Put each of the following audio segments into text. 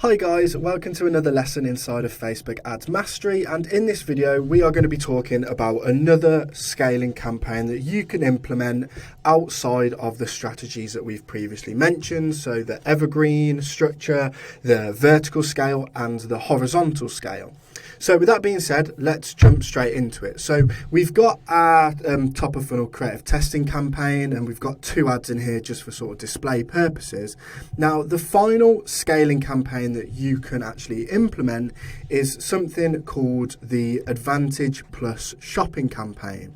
Hi guys, welcome to another lesson inside of Facebook Ads Mastery, and in this video we are going to be talking about another scaling campaign that you can implement outside of the strategies that we've previously mentioned, so the evergreen structure, the vertical scale and the horizontal scale. So with that being said, let's jump straight into it. So we've got our top of funnel creative testing campaign, and we've got two ads in here just for sort of display purposes. Now, the final scaling campaign that you can actually implement is something called the Advantage Plus shopping campaign.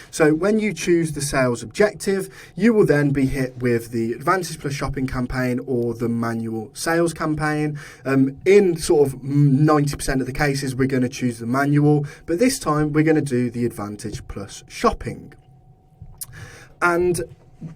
So when you choose the sales objective, you will then be hit with the Advantage Plus shopping campaign or the manual sales campaign. In sort of 90% of the cases, we're going to choose the manual, but this time we're going to do the Advantage Plus shopping. And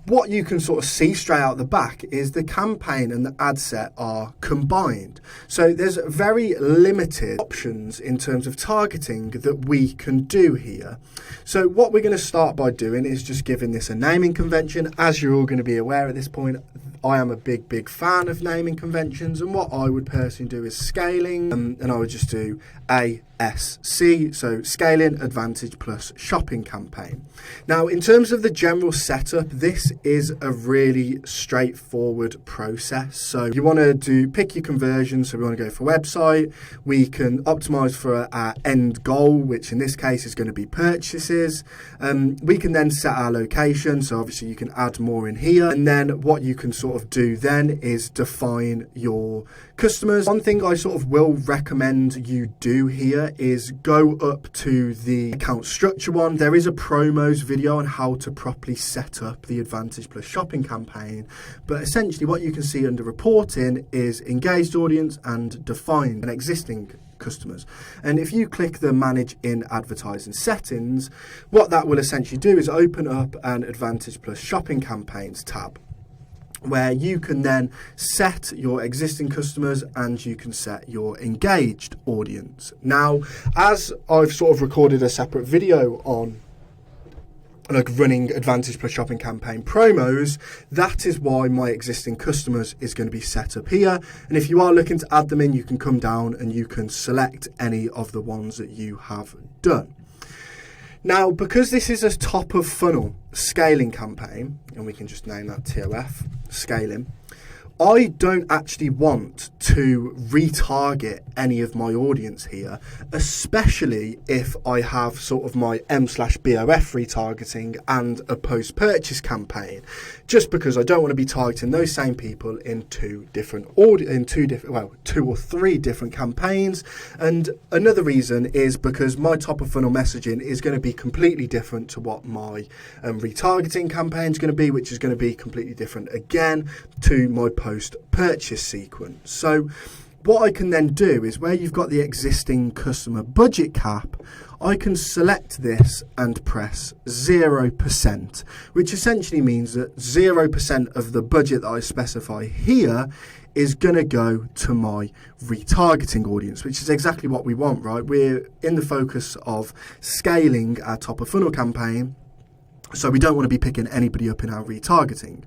what you can sort of see straight out the back is the campaign and the ad set are combined. So there's very limited options in terms of targeting that we can do here. So what we're going to start by doing is just giving this a naming convention. As you're all going to be aware at this point, I am a big fan of naming conventions, and what I would personally do is scaling, and I would just do ASC, so scaling Advantage Plus shopping campaign. Now, in terms of the general setup, this is a really straightforward process. So you want to pick your conversion, so we want to go for website, we can optimize for our end goal, which in this case is going to be purchases. We can then set our location, so obviously you can add more in here, and then what you can sort of do then is define your customers. One thing I sort of will recommend you do here is go up to the account structure one. There is a promos video on how to properly set up the Advantage Plus shopping campaign, but essentially what you can see under reporting is engaged audience and defined and existing customers. And if you click the manage in advertising settings, what that will essentially do is open up an Advantage Plus shopping campaigns tab, where you can then set your existing customers and you can set your engaged audience. Now, as I've sort of recorded a separate video on like running Advantage Plus shopping campaign promos, that is why my existing customers is going to be set up here. And if you are looking to add them in, you can come down and you can select any of the ones that you have done. Now, because this is a top of funnel scaling campaign, and we can just name that TOF, scaling, I don't actually want to retarget any of my audience here, especially if I have sort of my M/BOF retargeting and a post-purchase campaign, just because I don't want to be targeting those same people in two or three different campaigns. And another reason is because my top of funnel messaging is going to be completely different to what my retargeting campaign is going to be, which is going to be completely different again to my post-purchase sequence. So what I can then do is, where you've got the existing customer budget cap, I can select this and press 0%, which essentially means that 0% of the budget that I specify here is going to go to my retargeting audience, which is exactly what we want, right? We're in the focus of scaling our top of funnel campaign, so we don't want to be picking anybody up in our retargeting.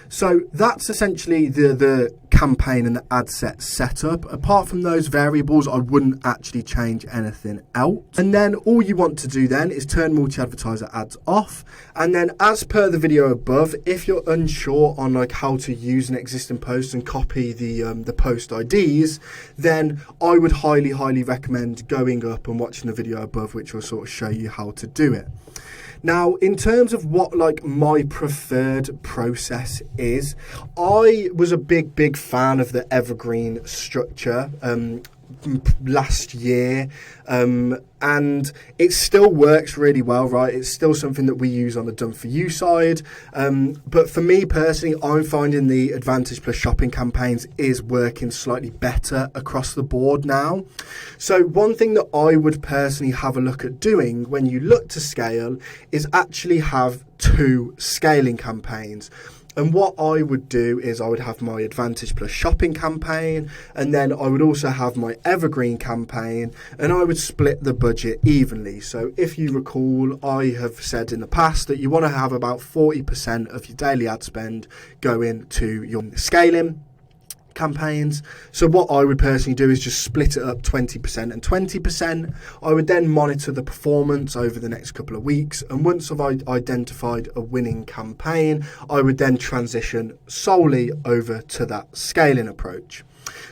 So that's essentially the campaign and the ad set setup. Apart from those variables, I wouldn't actually change anything else. And then all you want to do then is turn multi-advertiser ads off. And then, as per the video above, if you're unsure on like how to use an existing post and copy the post IDs, then I would highly recommend going up and watching the video above, which will sort of show you how to do it. Now, in terms of what like my preferred process is, I was a big fan of the evergreen structure last year, and it still works really well, right? It's still something that we use on the done for you side, but for me personally, I'm finding the Advantage Plus shopping campaigns is working slightly better across the board now. So one thing that I would personally have a look at doing when you look to scale is actually have two scaling campaigns. And what I would do is I would have my Advantage Plus shopping campaign, and then I would also have my evergreen campaign, and I would split the budget evenly. So if you recall, I have said in the past that you want to have about 40% of your daily ad spend going to your scaling, campaigns. So what I would personally do is just split it up 20% and 20%. I would then monitor the performance over the next couple of weeks, and once I've identified a winning campaign, I would then transition solely over to that scaling approach.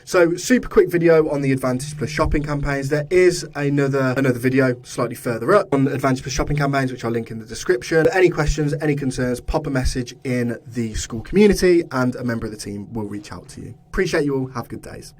So super quick video on the Advantage Plus shopping campaigns. There is another video slightly further up on Advantage Plus shopping campaigns, which I'll link in the description. Any questions, any concerns, pop a message in the school community and a member of the team will reach out to you. Appreciate you all. Have good days.